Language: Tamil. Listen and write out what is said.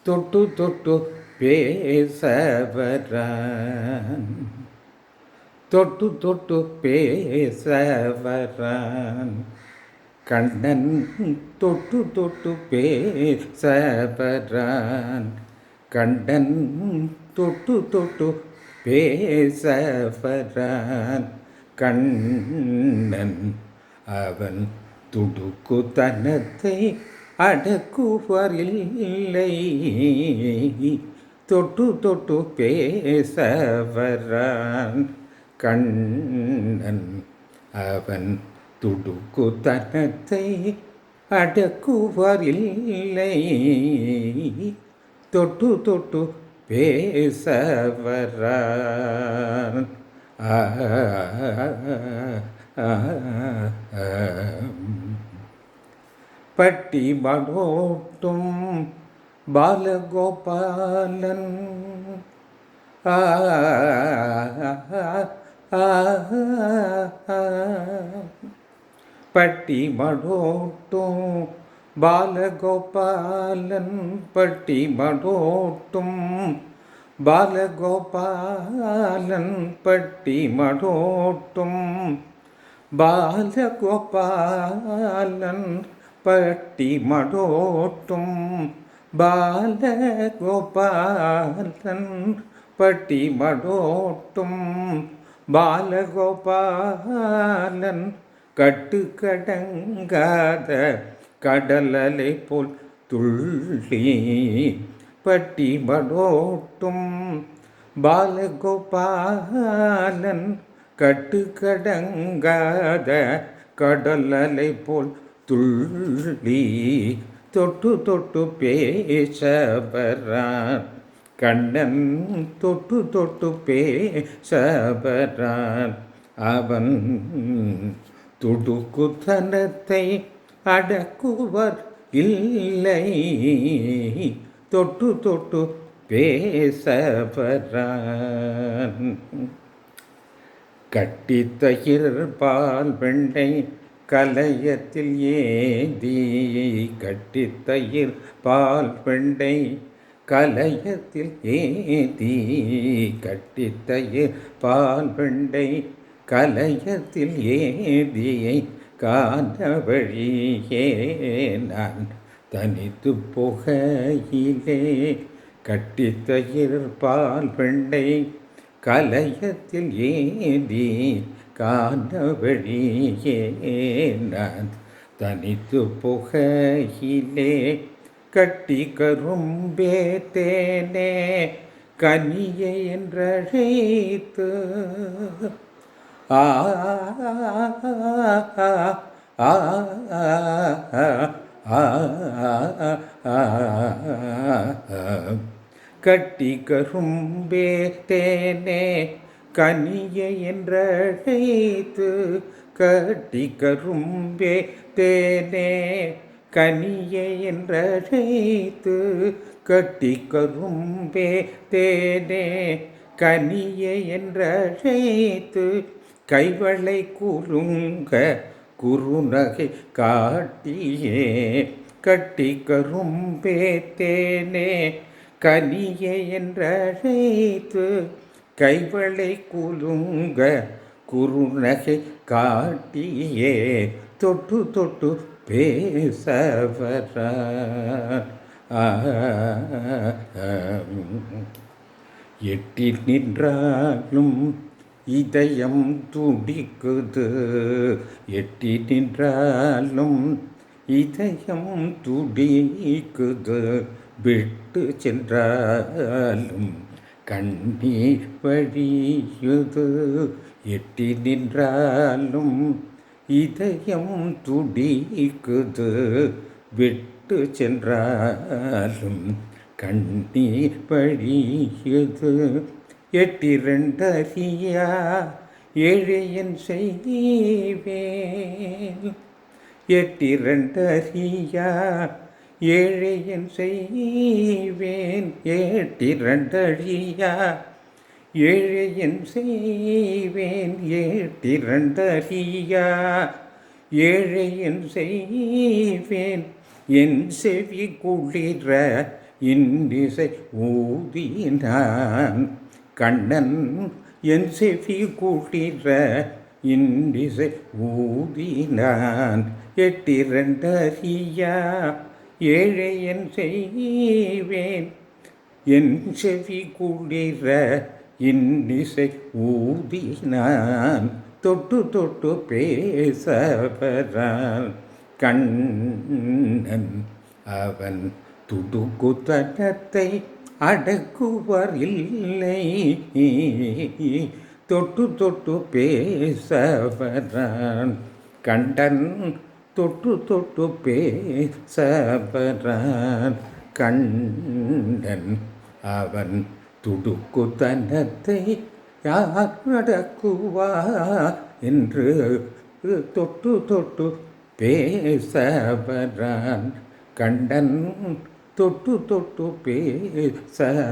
தொட்டு தொட்டு பேசவரான், தொட்டு தொட்டு பேசவரான் கண்ணன், தொட்டு தொட்டு பேசவரான் கண்ணன், தொட்டு தொட்டு பேசவரான் கண்ணன். அவன் துடுக்குத்தனத்தை அடக்குவரில்லை, தொட்டு தொட்டு பேசவரான் கண்ணன். அவன் துடுக்குத்தனத்தை அடக்குவரில்லை, தொட்டு தொட்டு பேசவரான். பட்டி மடோட்டும் பாலகோபாலன், பட்டி மடோட்டும் பாலகோபாலன், பட்டி மடோட்டும் பாலகோபாலன், பட்டி மடோட்டும் பாலகோபாலன், பட்டி மடோட்டும் பாலகோபாலன், பட்டி மடோட்டும் பாலகோபாலன். கட்டு கடங்காத கடலலை போல் துள்ளி, பட்டி மடோட்டும் பாலகோபாலன். கட்டு கடங்காத கடலலை போல் துள்ளி, தொட்டு தொட்டு பேசவரான் கண்ணன், தொட்டு தொட்டு பேசவரான். அவன் துடுக்குத்தனத்தை அடக்குவர் இல்லை, தொட்டு தொட்டு பேசவரான். கட்டித்தயிர் பால் வெண்ணை கலையத்தில் ஏந்தி, கட்டித்தயிர் பால் வெண்ணை கலையத்தில் ஏந்தி, கட்டித்தயிர் பால் வெண்ணை கலையத்தில் ஏந்தியை காண வழியே நான் தனித்து போகையிலே, கட்டித்தயிர் பால் வெண்ணை கலையத்தில் ஏந்தி காண வழியே நான் தனித்து போகையிலே, கட்டி கரும்பே தேனே கனியை என்றழைத்து, கட்டி கரும்பே தேனே கனியை என்றழைத்து, கட்டி கரும்பே தேனே கனியை என்றழைத்து, கட்டி கரும்பே தேனே கனியை என்றழைத்து, கைவளை குறுங்க குறுநகை காட்டியே, கட்டி கரும்பே தேனே கனியை என்றழைத்து, கைவளை குலுங்க குறுநகை காட்டியே, தொட்டு தொட்டு பேசவரான். எட்டி நின்றாலும் இதயம் துடிக்குது, எட்டி நின்றாலும் இதயம் துடிக்குது, விட்டு சென்றாலும் கண்ணீர் வழியுது, எட்டி நின்றாலும் இதயம் துடிக்குது, விட்டு சென்றாலும் கண்ணீர் வழியுது. எட்டிரண்டறியா ஏழையன் செய்வேன், எட்டிரண்டறியா ஏழையன் செய்வேன், ஏட்டிரண்டறியா ஏழையன் செய்வேன், ஏட்டிரண்டறியா ஏழையன் செய்வேன், என் செவி குளிர இன்றிசை ஊதினான் கண்ணன் என் செவி கூட்டிற இன்றிசை ஊதினான் எட்டிரண்டறியா ஏழை என் செய்வேன் என் செவி குளிர இன்னிசை ஊதினான் தொட்டு தொட்டு பேசவரான் கண்ணன் அவன் துடுக்குத்தனத்தை அடக்குவர் இல்லை தொட்டு தொட்டு பேசவரான் கண்டன் தொட்டு தொட்டு பேசவரான் கண்டன் அவன் துடுக்குத்தனத்தை யார் அடக்குவா என்று தொட்டு தொட்டு பேசவரான் கண்டன் தொட்டு தொட்டு பேசவரான்